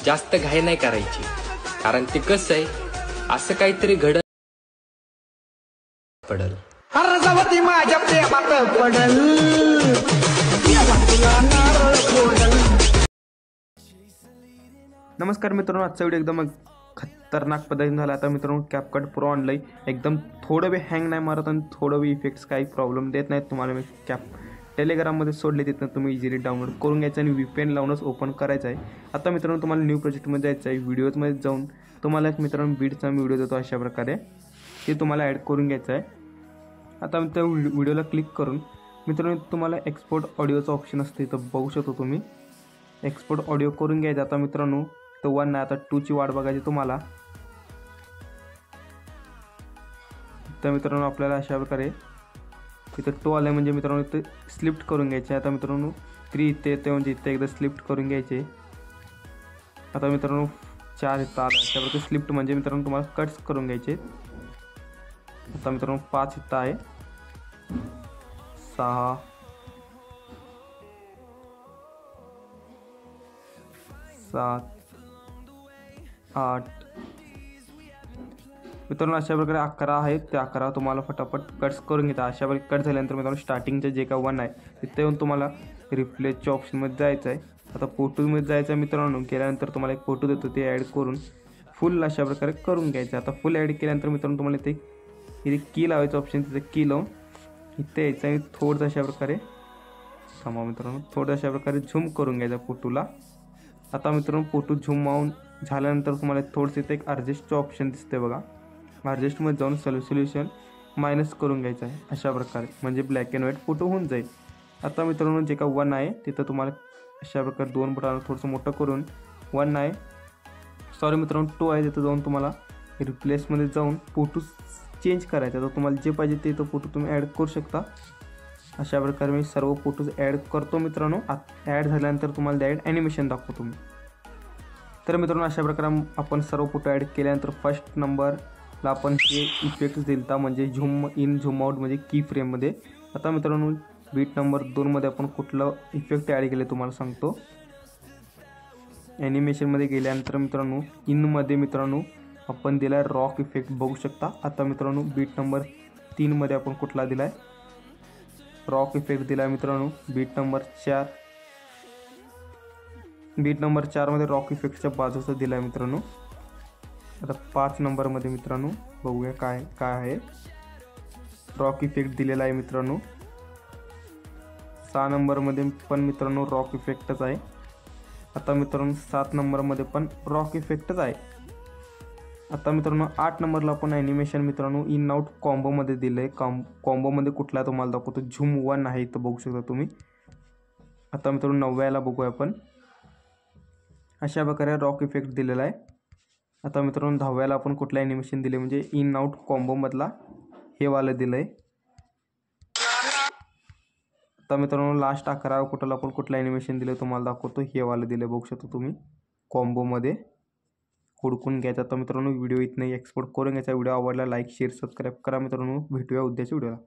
जास्त घाई नाही करायची, कारण ते कसं आहे, असं काहीतरी घडत पडल. हरजावती माझ्या प्रेमात पडल. नमस्कार मित्रांनो, आजचा व्हिडिओ एकदम खतरनाक पद्धतीने झाला. आता मित्रांनो कॅपकट प्रो ऑनलाईन एकदम थोडं बी हँग नाही मारत आणि थोडं बी इफेक्ट्स काही प्रॉब्लेम देत नाहीत तुम्हाला. मी टेलिग्राममध्ये सोडले, तिथनं तुम्ही इझिली डाउनलोड करून घ्यायचं आणि VPN लावूनच ओपन करायचं आहे. आता मित्रांनो तुम्हाला न्यू प्रोजेक्टमध्ये जायचं आहे. व्हिडिओजमध्ये जाऊन तुम्हाला एक मित्रांनो बीटचा व्हिडिओ देतो अशा प्रकारे, ते तुम्हाला ॲड करून घ्यायचं आहे. आता मी त्या व्हिडिओला क्लिक करून मित्रांनो तुम्हाला एक्सपोर्ट ऑडिओचं ऑप्शन असते, इथं बघू शकतो तुम्ही. एक्सपोर्ट ऑडिओ करून घ्यायचं. आता मित्रांनो तर 1 नाही, आता 2ची वाट बघायची तुम्हाला. तर मित्रांनो आपल्याला अशा प्रकारे इथं 2 आले, म्हणजे मित्रांनो इथं स्लिफ्ट करून घ्यायचे. आता मित्रांनो 3 इथे येते, म्हणजे इथे एकदा स्लिफ्ट करून घ्यायचे. आता मित्रांनो 4 इथं आलं, अशा प्रकारे स्लिफ्ट म्हणजे मित्रांनो तुम्हाला कट्स करून घ्यायचे. आता मित्रांनो 5 इथं आहे, 6 7 8 मित्रांनो अशा प्रकारे 11 आहेत. ते 11 तुम्हाला फटाफट कट्स करून घेता. अशा प्रकारे कट झाल्यानंतर मित्रांनो स्टार्टिंगचे जे का 1 आहे तिथे येऊन तुम्हाला रिप्लेसच्या ऑप्शनमध्ये जायचं आहे. आता फोटोमध्ये जायचं आहे मित्रांनो. गेल्यानंतर तुम्हाला एक फोटो देतो, ते ॲड करून फुल अशा प्रकारे करून घ्यायचं. आता फुल ॲड केल्यानंतर मित्रांनो तुम्हाला इथे की लावायचं ऑप्शन, तिथे की लावून इथे यायचं आणि थोडंसं अशा प्रकारे थांबा मित्रांनो, थोडं अशा प्रकारे झूम करून घ्यायचा फोटोला. आता मित्रांनो फोटो झूम आऊन झाल्यानंतर तुम्हाला थोडंसं इथे एक ॲडजस्टचं ऑप्शन दिसते बघा. ॲडजस्टमध्ये जाऊन सोल्युशन मायनस करून घ्यायचं आहे अशा प्रकारे, म्हणजे ब्लॅक अँड व्हाईट फोटो होऊन जाईल. आता मित्रांनो जे का 1 आहे तिथं तुम्हाला अशा प्रकारे 2 बोटाला थोडंसं मोठं करून 1 नाही सॉरी मित्रांनो 2 आहे, तिथं जाऊन तुम्हाला रिप्लेसमध्ये जाऊन फोटो चेंज करायचा. तर तुम्हाला जे पाहिजे ते तो फोटो तुम्ही ॲड करू शकता. अशा प्रकारे मी सर्व फोटोज ॲड करतो मित्रांनो. ॲड झाल्यानंतर तुम्हाला डायरेक्ट ॲनिमेशन दाखवतो मी. तर मित्रांनो अशा प्रकारे आपण सर्व फोटो ॲड केल्यानंतर फर्स्ट नंबरला आपण हे इफेक्ट्स दिलता, म्हणजे झूम इन झूम आउट म्हणजे की फ्रेममध्ये. आता मित्रांनो बीट नंबर 2मध्ये आपण कुठलं इफेक्ट ॲड केले तुम्हाला सांगतो. ॲनिमेशनमध्ये गेल्यानंतर मित्रांनो इनमध्ये मित्रांनो आपण दिला आहे रॉक इफेक्ट, बघू शकता. आता मित्रांनो बीट नंबर 3मध्ये आपण कुठला दिला आहे, रॉक इफेक्ट दिला आहे मित्रांनो. बीट नंबर 4मध्ये रॉक इफेक्टच्या बाजूचा दिला आहे मित्रांनो. आता 5 नंबरमध्ये मित्रांनो बघूया काय आहे. रॉक इफेक्ट दिलेला आहे मित्रांनो. 6 नंबरमध्ये पण मित्रांनो रॉक इफेक्टच आहे. आता मित्रांनो 7 नंबरमध्ये पण रॉक इफेक्टच आहे. आता मित्रांनो 8 नंबरला आपण ॲनिमेशन मित्रांनो इन आउट कॉम्बोमध्ये दिलं आहे. कॉम्बोमध्ये कुठला तुम्हाला दाखवतो, झूम 1 आहे इथं बघू शकता तुम्ही. आता मित्रांनो 9व्याला बघूया आपण. अशा प्रकारे रॉक इफेक्ट दिलेला आहे. आता मित्रांनो 10व्याला आपण कुठलं ॲनिमेशन दिले, म्हणजे इन आउट कॉम्बोमधला हे वालं दिलं आहे. आता मित्रांनो लास्ट 11 कुठलं आपण कुठलं ॲनिमेशन दिलं तुम्हाला दाखवतो, हे वालं दिलं बघू शकतो तुम्ही. कॉम्बोमध्ये हुडकून घ्यायचा. तर मित्रांनो व्हिडिओ इथनं एक्सपोर्ट करून घ्यायचा. व्हिडिओ आवडला लाईक शेअर सबस्क्राईब करा मित्रांनो. भेटूया उद्याच्या व्हिडिओला.